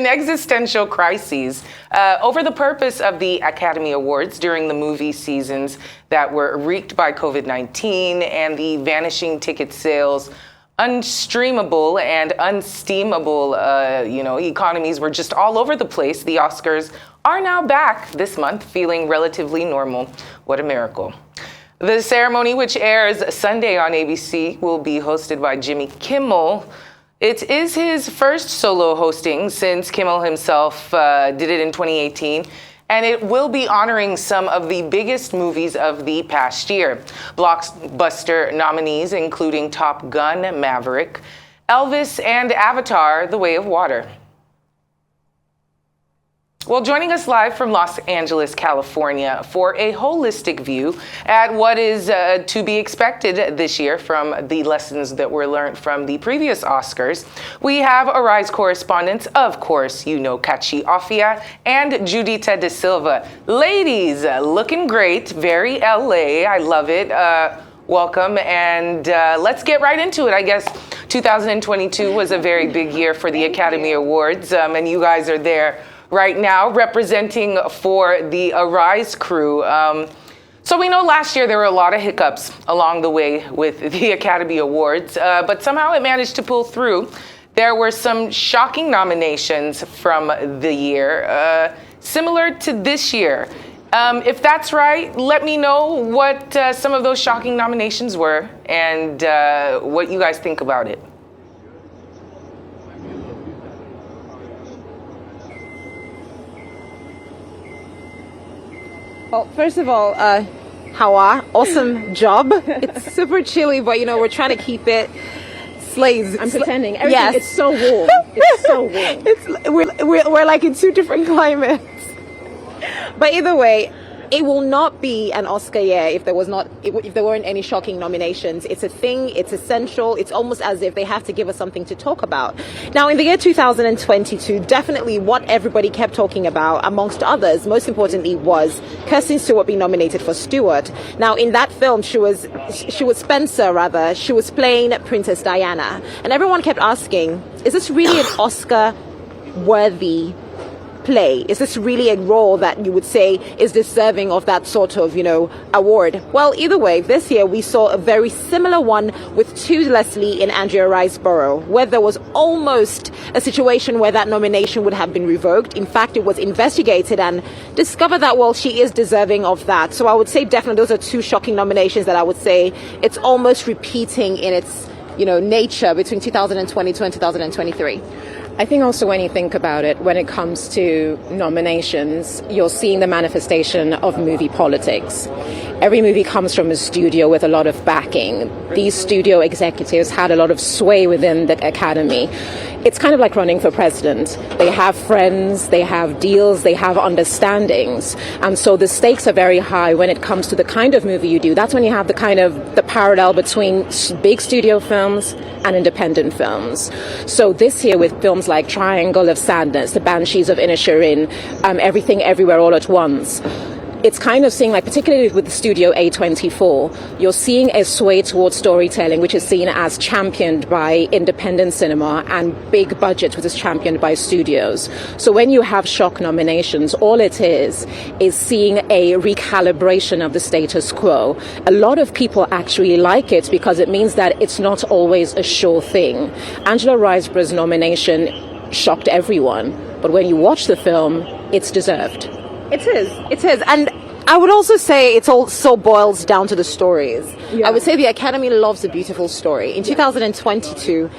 an existential crisis over the purpose of the Academy Awards during the movie seasons that were wreaked by COVID-19 and the vanishing ticket sales. Unstreamable and unsteamable, economies were just all over the place. The Oscars are now back this month, feeling relatively normal. What a miracle. The ceremony, which airs Sunday on ABC, will be hosted by Jimmy Kimmel. It is his first solo hosting since Kimmel himself did it in 2018. And it will be honoring some of the biggest movies of the past year. Blockbuster nominees including Top Gun: Maverick, Elvis, and Avatar: The Way of Water. Well, joining us live from Los Angeles, California, for a holistic view at what is to be expected this year from the lessons that were learned from the previous Oscars, we have Arise correspondents, of course, Kachi, Offiah, and Judita DaSilva. Ladies, looking great, very LA, I love it. Welcome, and let's get right into it. I guess 2022 was a very big year for the Academy Awards, and you guys are there right now, representing for the Arise crew. So we know last year there were a lot of hiccups along the way with the Academy Awards, but somehow it managed to pull through. There were some shocking nominations from the year, similar to this year. If that's right, let me know what some of those shocking nominations were and what you guys think about it. Well, first of all, Hawa, awesome job. It's super chilly, but we're trying to keep it slaves. I'm pretending. Yes. It's so warm. It's so warm. We're like in two different climates. But either way, it will not be an Oscar year if there weren't any shocking nominations. It's a thing, it's essential, it's almost as if they have to give us something to talk about. Now, in the year 2022, definitely what everybody kept talking about, amongst others, most importantly, was Kristen Stewart being nominated for Stewart. Now, in that film, she was Spencer, she was playing Princess Diana. And everyone kept asking, is this really an Oscar-worthy play? Is this really a role that you would say is deserving of that sort of, award? Well, either way, this year we saw a very similar one with To Leslie and Andrea Riseborough, where there was almost a situation where that nomination would have been revoked. In fact, it was investigated and discovered that, well, she is deserving of that. So I would say definitely those are two shocking nominations that I would say it's almost repeating in its, nature between 2022 and 2023. I think also when you think about it, when it comes to nominations, you're seeing the manifestation of movie politics. Every movie comes from a studio with a lot of backing. These studio executives had a lot of sway within the Academy. It's kind of like running for president. They have friends, they have deals, they have understandings. And so the stakes are very high when it comes to the kind of movie you do. That's when you have the parallel between big studio films and independent films. So this year with films like Triangle of Sadness, The Banshees of Inisherin, Everything Everywhere All at Once, it's kind of seeing, like, particularly with the Studio A24, you're seeing a sway towards storytelling, which is seen as championed by independent cinema, and big budgets, which is championed by studios. So when you have shock nominations, all it is seeing a recalibration of the status quo. A lot of people actually like it because it means that it's not always a sure thing. Angela Riseborough's nomination shocked everyone, but when you watch the film, it's deserved. It is. And I would also say it also boils down to the stories. Yeah. I would say the Academy loves a beautiful story. In 2022,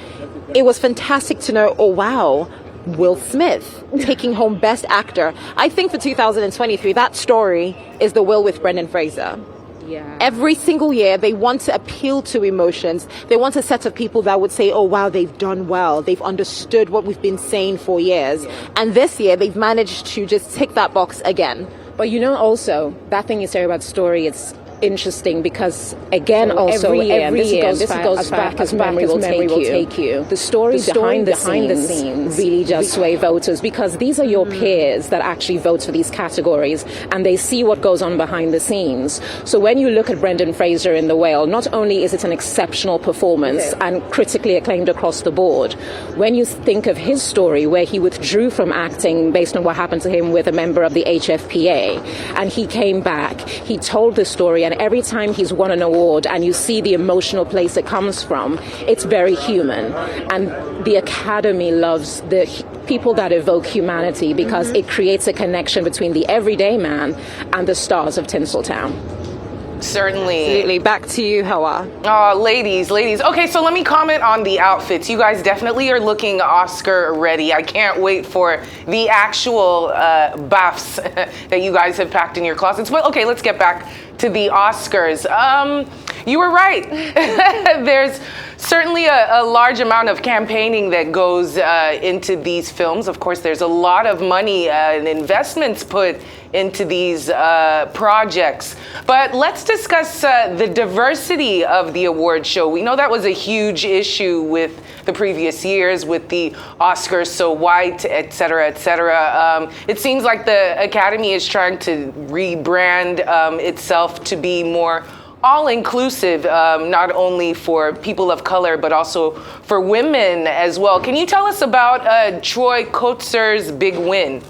it was fantastic to know, oh wow, Will Smith taking home Best Actor. I think for 2023, that story is The Will with Brendan Fraser. Yeah. Every single year, they want to appeal to emotions. They want a set of people that would say, oh, wow, they've done well. They've understood what we've been saying for years. And this year, they've managed to just tick that box again. But also, that thing you say about story, interesting because, again, also every year, this goes back as memory will take you. The story behind the scenes really does sway voters because these are your peers that actually vote for these categories, and they see what goes on behind the scenes. So when you look at Brendan Fraser in The Whale, not only is it an exceptional performance and critically acclaimed across the board, when you think of his story where he withdrew from acting based on what happened to him with a member of the HFPA, and he came back, he told the story, and every time he's won an award and you see the emotional place it comes from, it's very human. And the Academy loves the people that evoke humanity because it creates a connection between the everyday man and the stars of Tinseltown. Certainly. Absolutely. Back to you, Hawa. Oh, ladies. Okay, so let me comment on the outfits. You guys definitely are looking Oscar ready. I can't wait for the actual buffs that you guys have packed in your closets. But okay, let's get back to the Oscars. You were right. There's certainly a large amount of campaigning that goes into these films. Of course, there's a lot of money and investments put into these projects. But let's discuss the diversity of the award show. We know that was a huge issue with the previous years with the Oscars so white, et cetera, et cetera. It seems like the Academy is trying to rebrand itself to be more all-inclusive, not only for people of color, but also for women as well. Can you tell us about Troy Kotzer's big win?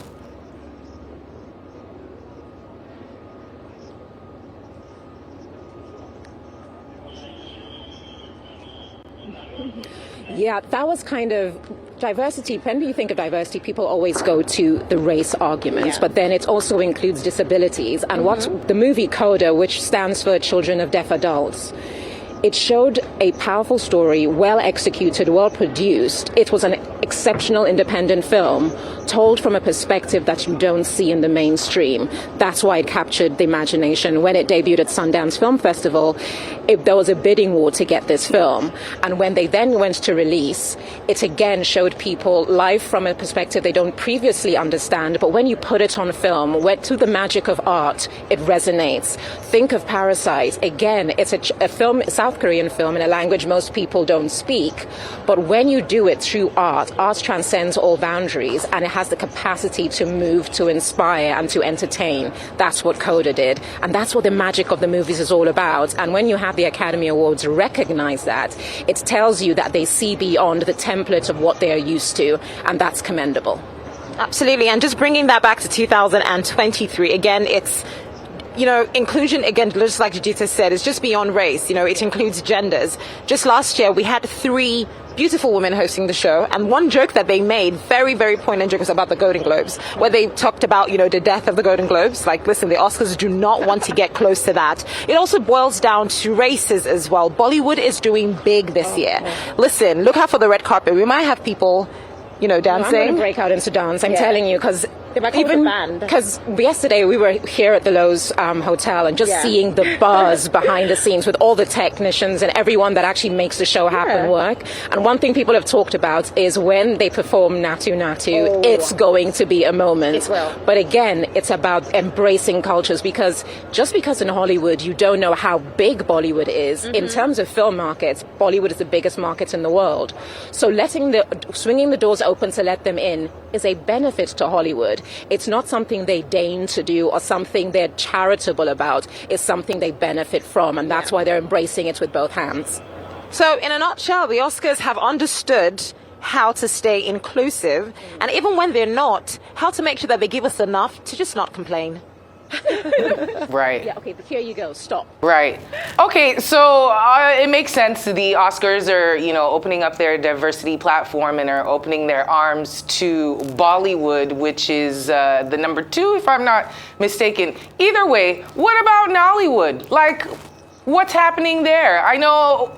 Yeah, that was kind of diversity. When you think of diversity, people always go to the race arguments, but then it also includes disabilities. And what the movie CODA, which stands for Children of Deaf Adults, it showed a powerful story, well executed, well produced. It was an exceptional independent film told from a perspective that you don't see in the mainstream. That's why it captured the imagination. When it debuted at Sundance Film Festival, there was a bidding war to get this film. And when they then went to release, it again showed people life from a perspective they don't previously understand. But when you put it on film, through the magic of art, it resonates. Think of Parasite. Again, it's a film, South Korean film, in a language most people don't speak. But when you do it through art transcends all boundaries, and it has the capacity to move, to inspire, and to entertain. That's what CODA did. And that's what the magic of the movies is all about. And when you have the Academy Awards recognize that, it tells you that they see beyond the template of what they are used to, and that's commendable. Absolutely. And just bringing that back to 2023, again, it's, inclusion, again, just like Judita said, is just beyond race. It includes genders. Just last year, we had 3 beautiful women hosting the show, and one joke that they made, very, very poignant joke, was about the Golden Globes, where they talked about, the death of the Golden Globes. Like, listen, the Oscars do not want to get close to that. It also boils down to races as well. Bollywood is doing big this year. Listen, look out for the red carpet. We might have people, dancing. I'm going to break out into dance, I'm telling you, because yesterday we were here at the Lowe's Hotel and just seeing the buzz behind the scenes with all the technicians and everyone that actually makes the show happen work. And one thing people have talked about is when they perform Natu Natu, it's going to be a moment. It will. But again, it's about embracing cultures, because just because in Hollywood you don't know how big Bollywood is, in terms of film markets, Bollywood is the biggest market in the world. So swinging the doors open to let them in is a benefit to Hollywood. It's not something they deign to do or something they're charitable about. It's something they benefit from, and that's why they're embracing it with both hands. So in a nutshell, the Oscars have understood how to stay inclusive, and even when they're not, how to make sure that they give us enough to just not complain. Right. Yeah, okay, but here you go. Stop. Right. Okay, so it makes sense. The Oscars are, opening up their diversity platform and are opening their arms to Bollywood, which is the number 2, if I'm not mistaken. Either way, what about Nollywood? Like, what's happening there? I know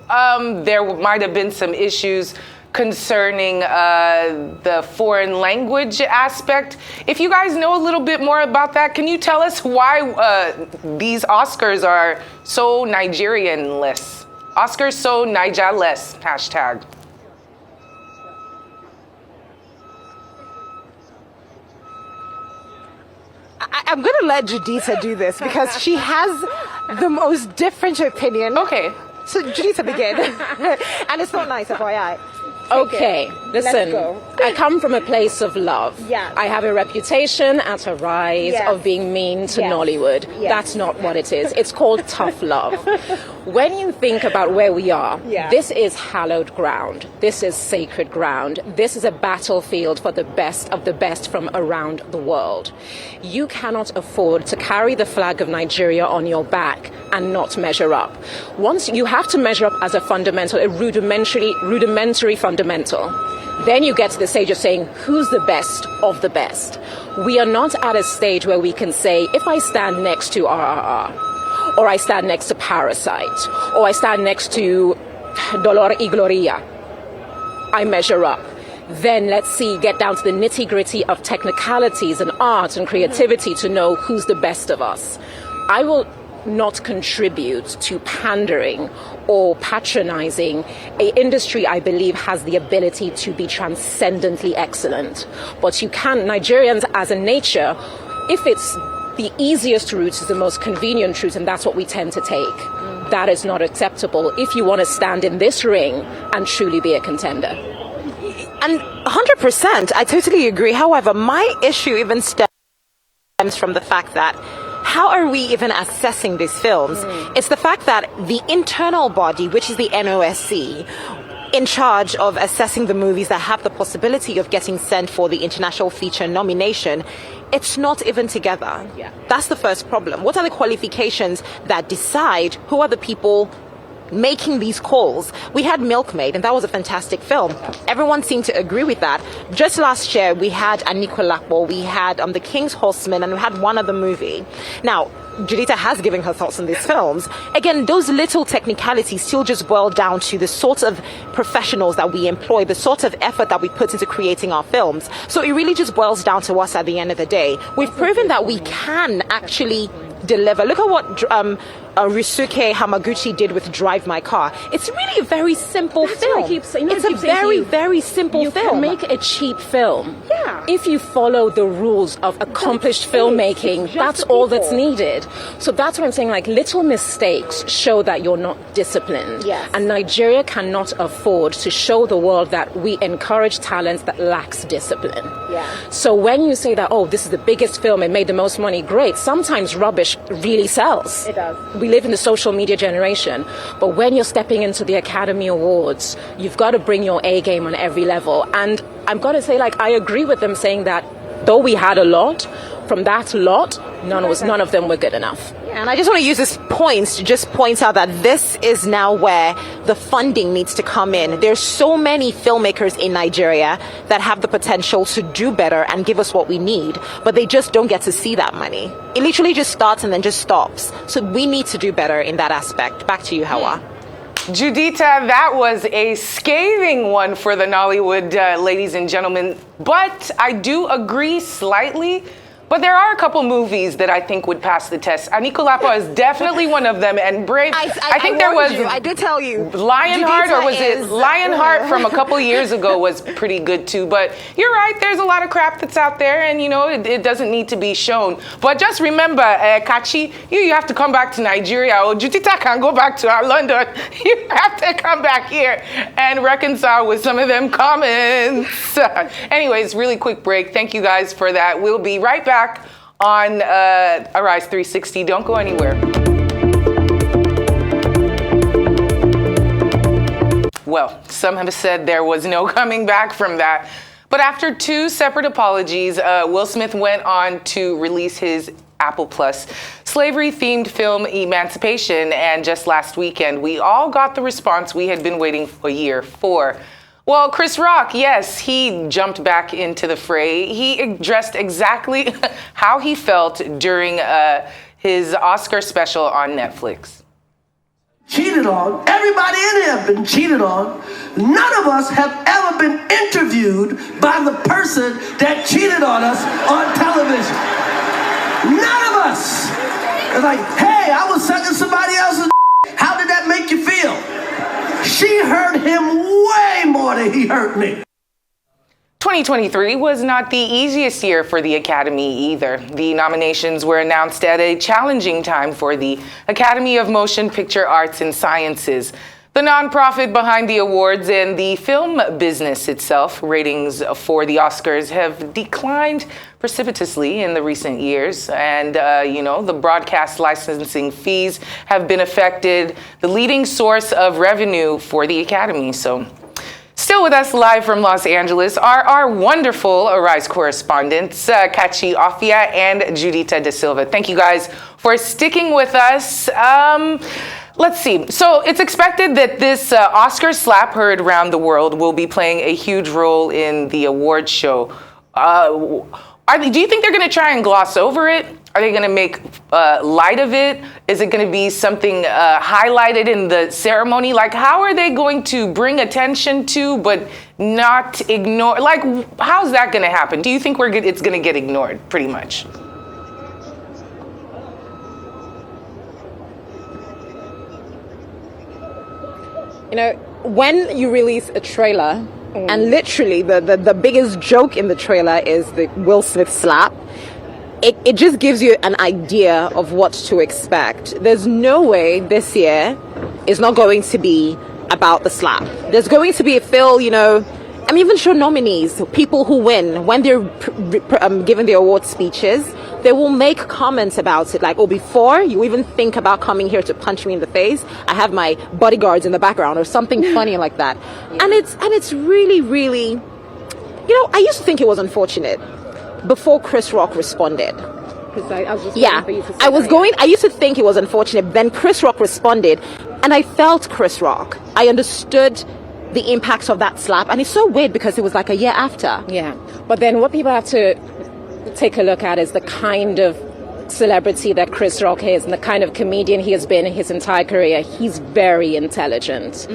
there might have been some issues concerning the foreign language aspect. If you guys know a little bit more about that, can you tell us why these Oscars are so Nigerian-less? Oscars so Niger-less, hashtag. I'm going to let Judita do this because she has the most different opinion. Okay. So Judita, begin. And it's not nice, FYI. Okay, listen, go. I come from a place of love. Yeah. I have a reputation at a rise Yes. of being mean to Yes. Nollywood. Yes. That's not what it is. It's called tough love. When you think about where we are, Yeah. this is hallowed ground. This is sacred ground. This is a battlefield for the best of the best from around the world. You cannot afford to carry the flag of Nigeria on your back and not measure up. Once you have to measure up as a fundamental, a rudimentary fundamental. Then you get to the stage of saying, who's the best of the best? We are not at a stage where we can say, if I stand next to RRR, or I stand next to Parasite, or I stand next to Dolor y Gloria, I measure up. Then let's see, get down to the nitty-gritty of technicalities and art and creativity to know who's the best of us. I will not contribute to pandering or patronizing an industry I believe has the ability to be transcendently excellent. But you can, Nigerians as a nature, if it's the easiest route is the most convenient route, and that's what we tend to take. That is not acceptable if you want to stand in this ring and truly be a contender. And 100%, I totally agree. However, my issue even stems from the fact that how are we even assessing these films? It's the fact that the internal body, which is the NOSC, in charge of assessing the movies that have the possibility of getting sent for the international feature nomination, it's not even together. Yeah. That's the first problem. What are the qualifications that decide who are the people making these calls? We had Milkmaid, and that was a fantastic film. Everyone seemed to agree with that. Just last year, we had Anikulapo, we had The King's Horseman, and we had one other movie. Now, Judita has given her thoughts on these films. Again, those little technicalities still just boil down to the sort of professionals that we employ, the sort of effort that we put into creating our films. So it really just boils down to us at the end of the day. We've proven that we can actually deliver. Look at what Ryusuke Hamaguchi did with Drive My Car. It's really a very simple film. It's a very, very simple film. You can make a cheap film. Yeah. If you follow the rules of accomplished filmmaking, that's all that's needed. So that's what I'm saying, like little mistakes show that you're not disciplined. Yes. And Nigeria cannot afford to show the world that we encourage talent that lacks discipline. Yeah. So when you say that, oh, this is the biggest film, it made the most money, great. Sometimes rubbish really sells. It does. We live in the social media generation, but when you're stepping into the Academy Awards, you've got to bring your A game on every level. And I've got to say, like, I agree with them saying that though we had a lot, from that lot, none of them were good enough. And I just want to use this point to just point out that this is now where the funding needs to come in. There's so many filmmakers in Nigeria that have the potential to do better and give us what we need, but they just don't get to see that money. It literally just starts and then just stops. So we need to do better in that aspect. Back to you, Hawa. Judita, that was a scathing one for the Nollywood, ladies and gentlemen. But I do agree slightly. But there are a couple movies that I think would pass the test. Anikulapo is definitely one of them, and Brave. I think there was. I did tell you. Lionheart, Judita or was it Lionheart from a couple years ago was pretty good too. But you're right. There's a lot of crap that's out there, and you know it doesn't need to be shown. But just remember, Kachi, you have to come back to Nigeria. Or Judita can go back to our London. You have to come back here and reconcile with some of them comments. Anyways, really quick break. Thank you guys for that. We'll be right back on Arise 360. Don't go anywhere. Well, some have said there was no coming back from that. But after two separate apologies, Will Smith went on to release his Apple Plus slavery-themed film Emancipation. And just last weekend, we all got the response we had been waiting a year for. Well, Chris Rock, yes, he jumped back into the fray. He addressed exactly how he felt during his Oscar special on Netflix. Cheated on. Everybody in here have been cheated on. None of us have ever been interviewed by the person that cheated on us on television. None of us. It's like, hey, I was sucking somebody else's. How did that make you feel? She hurt him way more than he hurt me. 2023 was not the easiest year for the Academy either. The nominations were announced at a challenging time for the Academy of Motion Picture Arts and Sciences. The nonprofit behind the awards and the film business itself, ratings for the Oscars have declined precipitously in the recent years. And, the broadcast licensing fees have been affected, the leading source of revenue for the Academy. So, still with us live from Los Angeles are our wonderful Arise correspondents, Kachi, Offiah, and Judita DaSilva. Thank you guys for sticking with us. Let's see. So it's expected that this Oscar slap heard around the world will be playing a huge role in the award show. Do you think they're going to try and gloss over it? Are they going to make light of it? Is it going to be something highlighted in the ceremony? Like, how are they going to bring attention to but not ignore? Like, how's that going to happen? Do you think it's going to get ignored pretty much? When you release a trailer, and literally the biggest joke in the trailer is the Will Smith slap, it just gives you an idea of what to expect. There's no way this year is not going to be about the slap. There's going to be I'm even sure nominees, people who win, when they're given the award speeches, they will make comments about it, like, before you even think about coming here to punch me in the face, I have my bodyguards in the background, or something funny like that. Yeah. And it's really, really, I used to think it was unfortunate before Chris Rock responded. I used to think it was unfortunate. Then Chris Rock responded, and I felt Chris Rock. I understood the impact of that slap, and it's so weird because it was like a year after. Yeah, but then what people have to take a look at is the kind of celebrity that Chris Rock is and the kind of comedian he has been his entire career. He's very intelligent.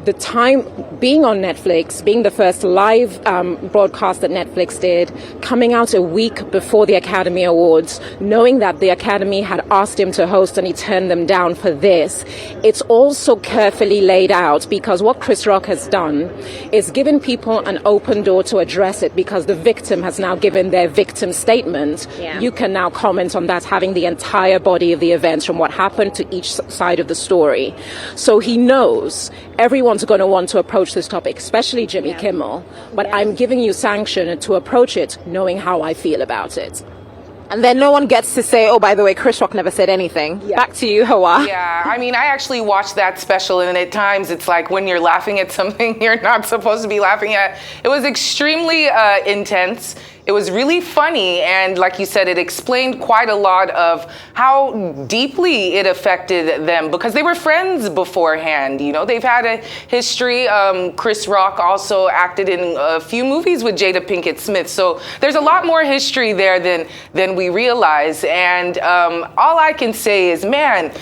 The time being on Netflix, being the first live broadcast that Netflix did, coming out a week before the Academy Awards, knowing that the Academy had asked him to host and he turned them down for this, it's also carefully laid out, because what Chris Rock has done is given people an open door to address it, because the victim has now given their victim statement. Yeah. You can now comment on that, having the entire body of the events from what happened to each side of the story. So he knows everyone's going to want to approach this topic, especially Jimmy Kimmel, but I'm giving you sanction to approach it knowing how I feel about it. And then no one gets to say, oh, by the way, Chris Rock never said anything. Yeah. Back to you, Hawa. Yeah, I actually watched that special, and at times it's like when you're laughing at something you're not supposed to be laughing at. It was extremely intense. It was really funny, and like you said, it explained quite a lot of how deeply it affected them, because they were friends beforehand. They've had a history. Chris Rock also acted in a few movies with Jada Pinkett Smith, so there's a lot more history there than we realize. And all I can say is, man,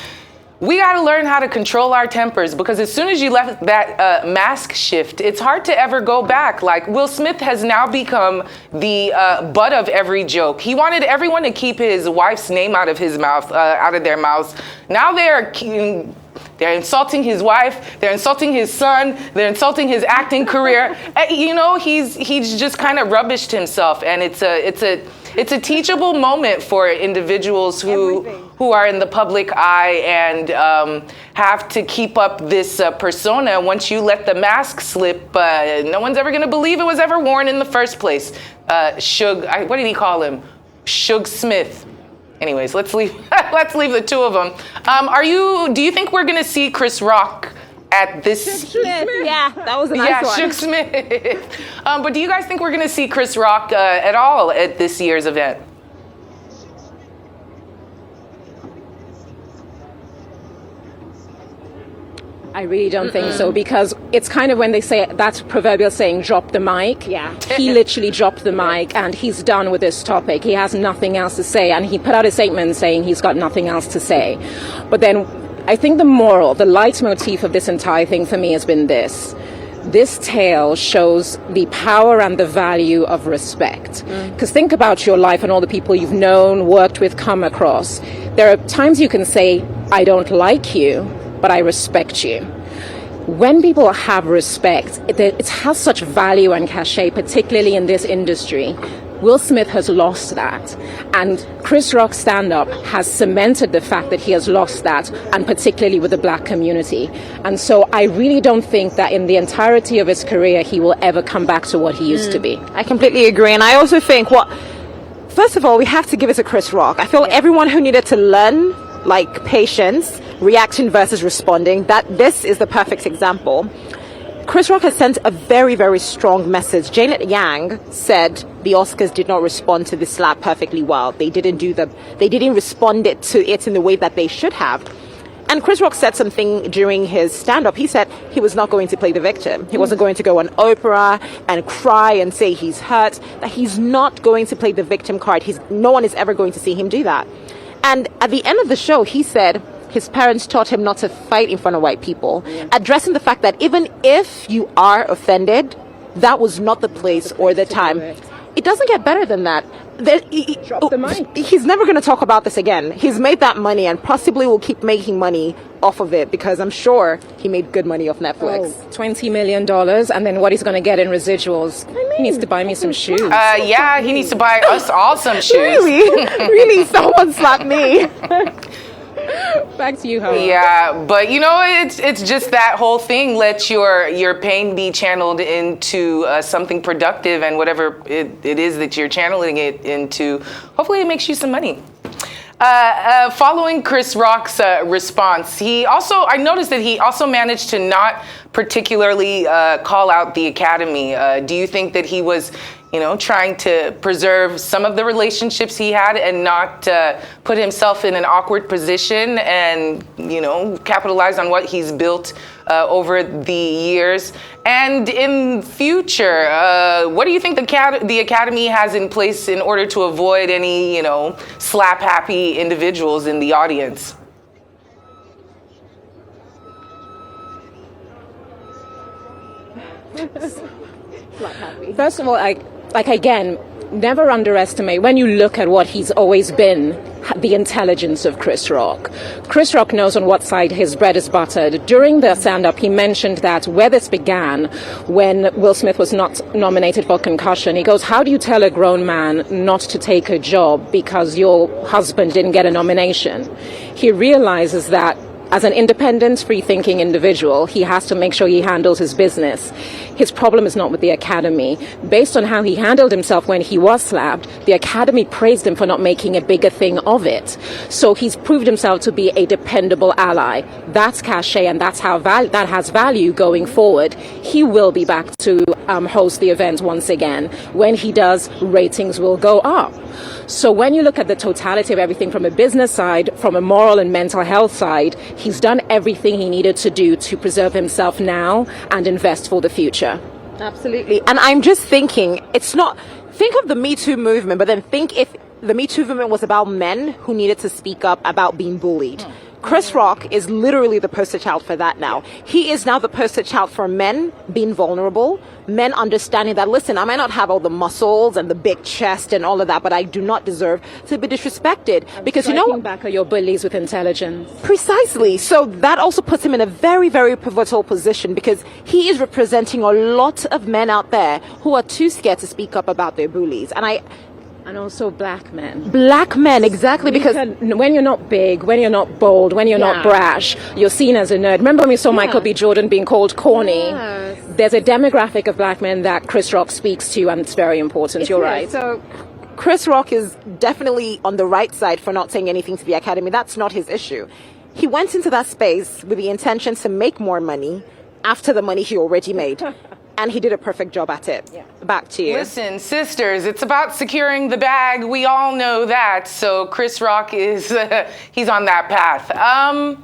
we got to learn how to control our tempers, because as soon as you left that mask shift, it's hard to ever go back. Like, Will Smith has now become the butt of every joke. He wanted everyone to keep his wife's name out of his mouth, out of their mouths. Now they're insulting his wife, they're insulting his son, they're insulting his acting career. He's just kind of rubbished himself, and it's a teachable moment for individuals who are in the public eye and have to keep up this persona. Once you let the mask slip, no one's ever going to believe it was ever worn in the first place. What did he call him? Suge Smith. Anyways, let's leave the two of them. Do you think we're going to see Chris Rock at this? Smith. Yeah, that was a nice one. Yeah, Suge Smith. But do you guys think we're going to see Chris Rock at all at this year's event? I really don't think so, because it's kind of when they say that proverbial saying, drop the mic. Yeah. He literally dropped the mic and he's done with this topic. He has nothing else to say, and he put out a statement saying he's got nothing else to say. But then I think the leitmotif of this entire thing for me has been this. This tale shows the power and the value of respect. Because think about your life and all the people you've known, worked with, come across. There are times you can say, I don't like you, but I respect you. when people have respect, it has such value and cachet, particularly in this industry. Will Smith has lost that, and Chris Rock's stand-up has cemented the fact that he has lost that, and particularly with the black community. And so I really don't think that in the entirety of his career he will ever come back to what he used to be. I completely agree, and I also think first of all, we have to give it to Chris Rock. I feel everyone who needed to learn, like, patience, reaction versus responding, that this is the perfect example. Chris Rock has sent a very, very strong message. Janet Yang said the Oscars did not respond to the slap perfectly well. They didn't respond to it in the way that they should have. And Chris Rock said something during his stand-up. He said he was not going to play the victim. He wasn't going to go on Oprah and cry and say he's hurt, that he's not going to play the victim card. No one is ever going to see him do that. And at the end of the show, he said his parents taught him not to fight in front of white people, addressing the fact that even if you are offended, that was not the place or the time. It doesn't get better than that. Drop the mic. He's never going to talk about this again. He's made that money and possibly will keep making money off of it, because I'm sure he made good money off Netflix. $20 million, and then what he's going to get in residuals. He needs to buy me some shoes. Yeah, he needs to buy us all some shoes. Really? Really? Someone slapped me. Back to you, Howard. Yeah, but it's just that whole thing. Let your pain be channeled into something productive, and whatever it is that you're channeling it into, hopefully it makes you some money. Following Chris Rock's response, I noticed that he also managed to not particularly call out the Academy. Do you think that he was, trying to preserve some of the relationships he had and not put himself in an awkward position and, capitalize on what he's built over the years? And in future, what do you think the Academy has in place in order to avoid any, slap-happy individuals in the audience? First of all, again, never underestimate, when you look at what he's always been, the intelligence of Chris Rock. Chris Rock knows on what side his bread is buttered. During the stand-up, he mentioned that where this began, when Will Smith was not nominated for Concussion, he goes, how do you tell a grown man not to take a job because your husband didn't get a nomination? He realizes that as an independent, free-thinking individual, he has to make sure he handles his business. His problem is not with the Academy. Based on how he handled himself when he was slapped, the Academy praised him for not making a bigger thing of it. So he's proved himself to be a dependable ally. That's cachet, and that's how that has value going forward. He will be back to host the event once again. When he does, ratings will go up. So when you look at the totality of everything from a business side, from a moral and mental health side, he's done everything he needed to do to preserve himself now and invest for the future. Absolutely. And I'm just thinking, think of the Me Too movement, but then think if the Me Too movement was about men who needed to speak up about being bullied. Chris Rock is literally the poster child for that now. He is now the poster child for men being vulnerable, men understanding that, listen, I might not have all the muscles and the big chest and all of that, but I do not deserve to be disrespected. Because back at your bullies with intelligence. Precisely. So that also puts him in a very, very pivotal position, because he is representing a lot of men out there who are too scared to speak up about their bullies. And also black men. Black men, exactly, because when you're not big, when you're not bold, when you're not brash, you're seen as a nerd. Remember when we saw Michael B. Jordan being called corny? Yes. There's a demographic of black men that Chris Rock speaks to, and it's very important. You're right. So Chris Rock is definitely on the right side for not saying anything to the Academy. That's not his issue. He went into that space with the intention to make more money after the money he already made. And he did a perfect job at it. Yeah. Back to you. Listen, sisters, it's about securing the bag. We all know that. So Chris Rock is, he's on that path.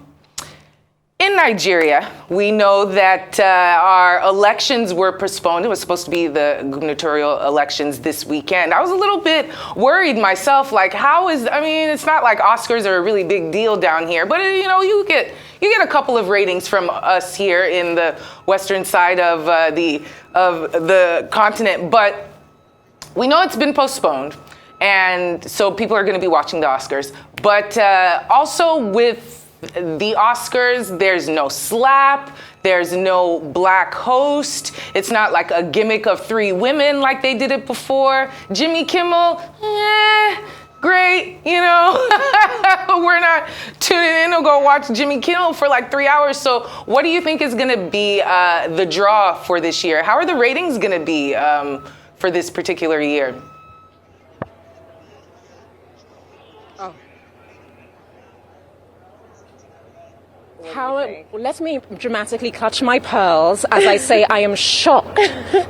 In Nigeria, we know that our elections were postponed. It was supposed to be the gubernatorial elections this weekend. I was a little bit worried myself, like it's not like Oscars are a really big deal down here, but you get a couple of ratings from us here in the western side of the continent, but we know it's been postponed, and so people are going to be watching the Oscars. But also with the Oscars, there's no slap, there's no black host. It's not like a gimmick of 3 women like they did it before. Jimmy Kimmel, great, you know. We're not tuning in to go watch Jimmy Kimmel for like 3 hours. So what do you think is going to be the draw for this year? How are the ratings going to be for this particular year? Let me dramatically clutch my pearls as I say I am shocked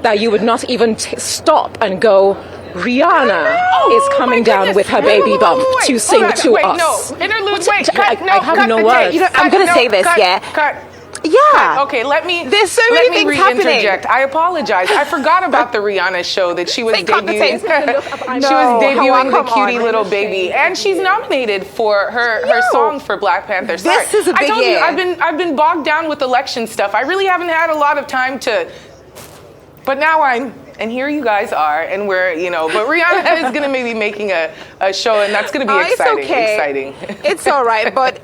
that you would not even stop and go, Rihanna is coming down with her baby bump to sing to us. No, interlude, wait, I have no words. I'm going to say this, Cut. Yeah. Okay, There's so many things happening. Re-interject. I apologize. I forgot about the Rihanna show that she was debuting. She was debuting the cutie little baby, and she's nominated for her song for Black Panther. Sorry. This is a big I told year. you I've been bogged down with election stuff. I really haven't had a lot of time to. But now and here you guys are, and we're, but Rihanna is going to maybe making a show, and that's going to be exciting. It's okay. Exciting. It's all right, but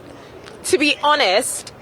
to be honest,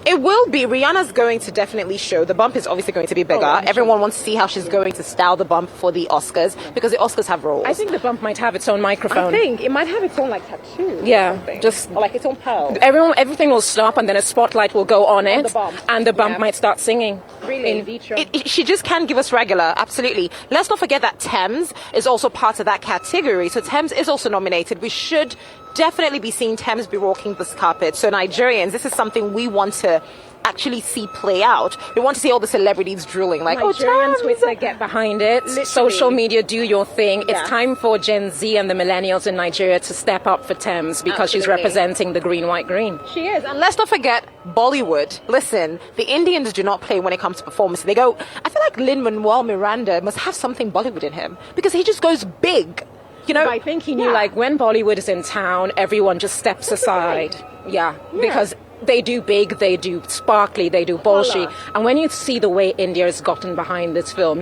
it will be. Rihanna's going to definitely show. The bump is obviously going to be bigger. Everyone wants to see how she's going to style the bump for the Oscars, because the Oscars have roles. I think the bump might have its own microphone. I think it might have its own tattoo. Yeah, just or its own pearl. Everything will stop, and then a spotlight will go on it, and the bump might start singing. Really? She just can't give us regular. Absolutely. Let's not forget that Thames is also part of that category. So Thames is also nominated. We should definitely be seeing Thames be walking this carpet. So Nigerians, this is something we want to actually see play out. We want to see all the celebrities drooling like, Nigerian Thames. Twitter, get behind it. Literally. Social media, do your thing. Yeah. It's time for Gen Z and the millennials in Nigeria to step up for Thames, because she's representing the green, white, green. She is. And let's not forget Bollywood. Listen, the Indians do not play when it comes to performance. They go, I feel like Lin-Manuel Miranda must have something Bollywood in him, because he just goes big. I think he knew, when Bollywood is in town, everyone just steps aside. Yeah, because they do big, they do sparkly, they do bolshy. And when you see the way India has gotten behind this film,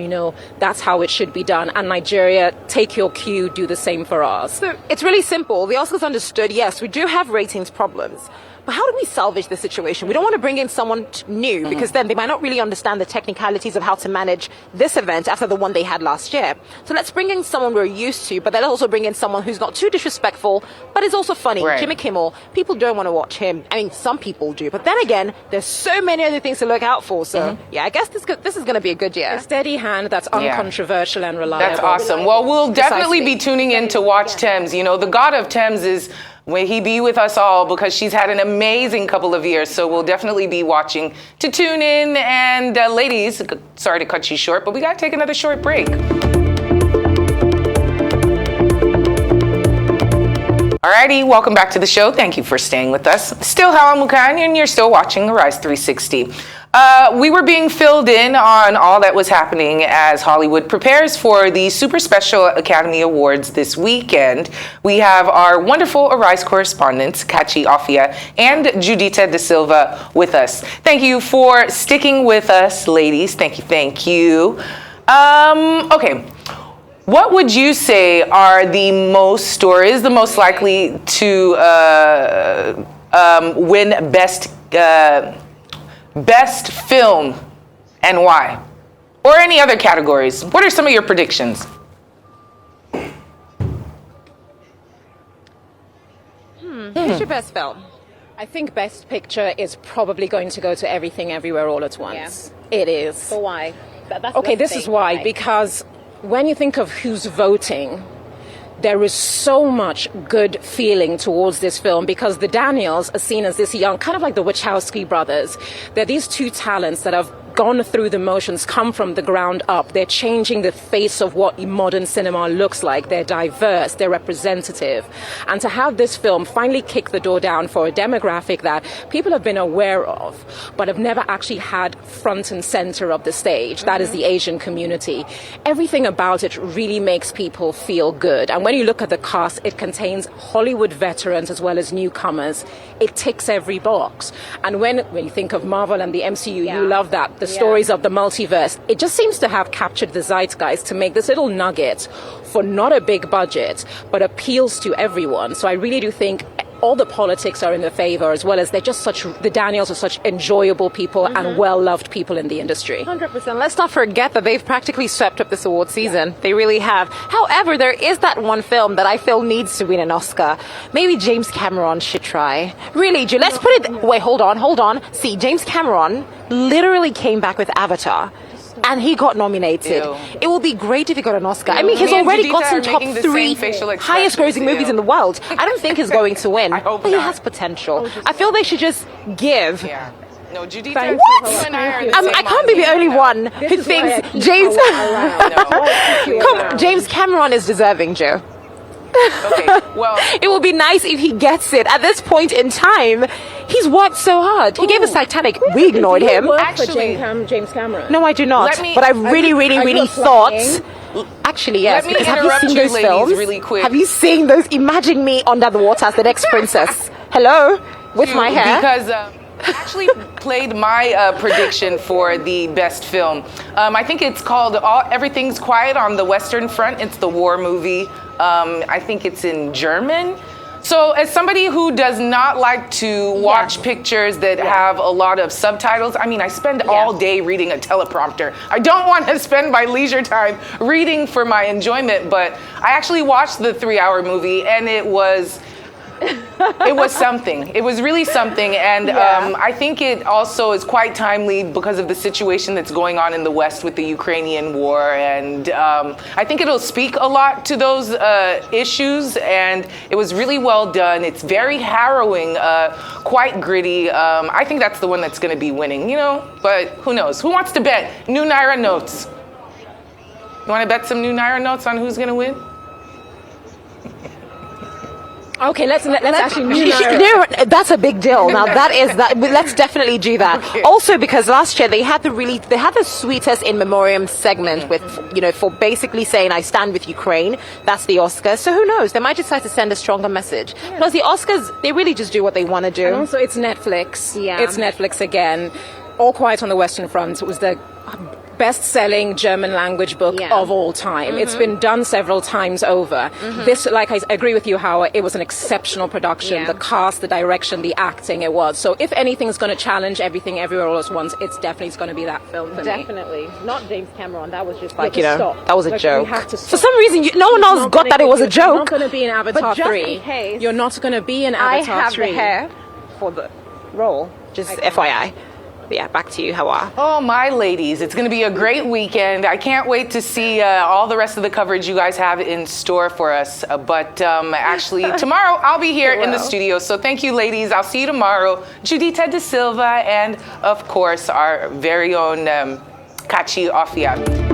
that's how it should be done. And Nigeria, take your cue, do the same for us. So it's really simple. The Oscars understood, yes, we do have ratings problems. But how do we salvage the situation? We don't want to bring in someone new, because then they might not really understand the technicalities of how to manage this event after the one they had last year. So let's bring in someone we're used to, but let's also bring in someone who's not too disrespectful, but is also funny. Right. Jimmy Kimmel, people don't want to watch him. I mean, some people do. But then again, there's so many other things to look out for. So, yeah, I guess this is going to be a good year. A steady hand that's uncontroversial and reliable. That's awesome. Well, we'll definitely be tuning in to watch Thames. The god of Thames is... May he be with us all, because she's had an amazing couple of years. So we'll definitely be watching to tune in. And ladies, sorry to cut you short, but we got to take another short break. Alrighty, welcome back to the show. Thank you for staying with us. Still Hawa Mukanya, and you're still watching Arise 360. We were being filled in on all that was happening as Hollywood prepares for the Super Special Academy Awards this weekend. We have our wonderful Arise correspondents, Kachi, Offiah, and Judita DaSilva with us. Thank you for sticking with us, ladies. Thank you. Okay. What would you say are the most likely to win best film, and why? Or any other categories? What are some of your predictions? Who's your best film? I think Best Picture is probably going to go to Everything Everywhere All at Once. Yeah. It is. So why? This is why. Because when you think of who's voting, there is so much good feeling towards this film, because the Daniels are seen as this young, kind of like the Wachowski brothers. They're these two talents that have gone through the motions, come from the ground up. They're changing the face of what modern cinema looks like. They're diverse, they're representative. And to have this film finally kick the door down for a demographic that people have been aware of, but have never actually had front and center of the stage, that is the Asian community. Everything about it really makes people feel good. And when you look at the cast, it contains Hollywood veterans as well as newcomers. It ticks every box. And when you think of Marvel and the MCU, you love that. The the stories of the multiverse. It just seems to have captured the zeitgeist to make this little nugget for not a big budget, but appeals to everyone. So I really do think all the politics are in their favor, as well as they're just the Daniels are such enjoyable people and well-loved people in the industry. 100%. Let's not forget that they've practically swept up this award season. They really have. However, there is that one film that I feel needs to win an Oscar. Maybe James Cameron should try. Really, let's put it... Wait, hold on. See, James Cameron literally came back with Avatar. And he got nominated. Ew. It will be great if he got an Oscar. Ew. I mean, he's Me and already Judita gotten are top making the 3 same facial highest grossing expressions. movies Ew. in the world. I don't think he's going to win. I hope but he not. has potential. I feel they should just give. Yeah. No, Judita, Thank What? you and I are the I same can't be the on only here. one who This is why I thinks keep James. No. Come, James Cameron is deserving, Joe. Okay, well, It would be nice if he gets it. At this point in time, he's worked so hard. He gave us Titanic. We ignored him. Work Actually- for James Cameron. No, I do not. Let me- But I really, really, are you really applying? thought. Actually, yes. Let me Because have you interrupt seen you those ladies films? really quick. Have you seen those? Imagine me under the water as the next princess. Hello, with my hair. Because I actually played my prediction for the best film. I think it's called Everything's Quiet on the Western Front. It's the war movie. I think it's in German. So as somebody who does not like to watch pictures that have a lot of subtitles, I mean, I spend all day reading a teleprompter. I don't want to spend my leisure time reading for my enjoyment, but I actually watched the 3-hour movie and it was something. It was really something. And I think it also is quite timely because of the situation that's going on in the West with the Ukrainian war. And I think it'll speak a lot to those issues. And it was really well done. It's very harrowing, quite gritty. I think that's the one that's going to be winning, you know, but who knows? Who wants to bet? New Naira notes. You want to bet some new Naira notes on who's going to win? Okay, let's actually. That's a big deal. Now that. Let's definitely do that. Okay. Also, because last year they had the sweetest in memoriam segment with, for basically saying I stand with Ukraine. That's the Oscars. So who knows? They might decide to send a stronger message. Plus, the Oscars, they really just do what they want to do. And also, it's Netflix. Yeah. It's Netflix again. All Quiet on the Western Front was the best-selling German language book of all time. It's been done several times over. This, like, I agree with you, Howard, it was an exceptional production. The cast, the direction, the acting, it was. So if anything's going to challenge Everything Everywhere All at Once, it's definitely going to be that film for me. Definitely. Not James Cameron. That was just Like, stop. that was a Like, joke. we have to For stop. some reason, no one else got that it was a You're not joke. going to be in Avatar But just 3. in case, You're not going to be in I Avatar have 3. the hair for the role. Just FYI. But yeah, back to you, Hawa. Oh, my ladies, it's going to be a great weekend. I can't wait to see all the rest of the coverage you guys have in store for us. But actually, tomorrow I'll be here in the studio. So thank you, ladies. I'll see you tomorrow. Judita DaSilva and, of course, our very own Kachi Offiah.